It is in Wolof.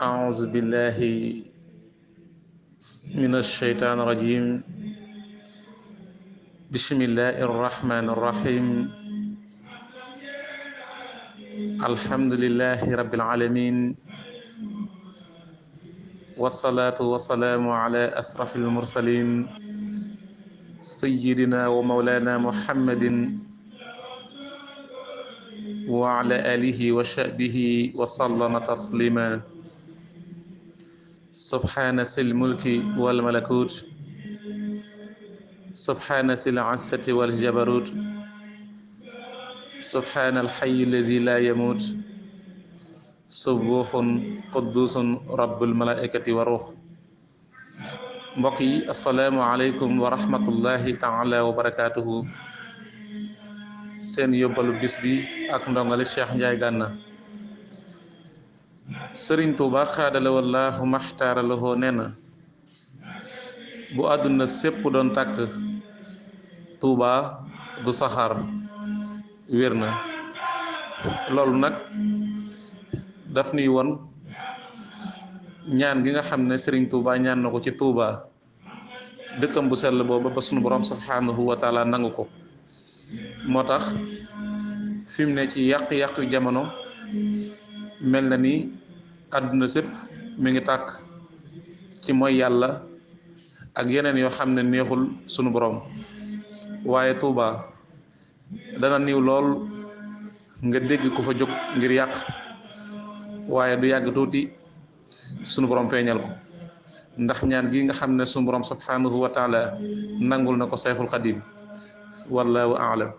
أعوذ بالله من الشيطان الرجيم. بسم الله الرحمن الرحيم. الحمد لله رب العالمين، والصلاة والسلام على أشرف المرسلين سيدنا ومولانا محمد وعلى آله وصحبه وسلم تسليما. سبحان ذي الملك والملكوت، سبحان ذي العزة والجبروت، سبحان الحي الذي لا يموت، سبوح قدوس رب الملائكة والروح. mbokk yi asalaamualeykum wa rahmatullahi taala wa barakaatuhu. seen yóbbalu bis bi ak ndongali Cheikh Ndiaye Gana. Sëriñ Tuuba xaadala wallaahu maxtaara lahoo nee na, bu àdduna sépp doon tàkk Tuuba du saxaar. wér na loolu nag daf nuy won ñaan gi nga xam ne Sëriñ Tuuba ñaan na ko ci Tuuba, dëkkam bu sell booba ba sunu borom subhanahu wa taala nangu ko. moo tax fi mu ne ci yàq-yàq yu jamono mel na ni àdduna sépp mi ngi tàkk ci mooy yàlla ak yeneen yoo xam ne neexul sunu borom. waaye Tuuba dana niiw lool nga dégg ku fa jóg ngir yàq, waaye du yàgg tuuti sunu borom feeñal ko, ndax ñaan gi nga xam ne sunu borom subhanahu wa taala nangul na ko Sayxul Xadim. wallahu a'lam.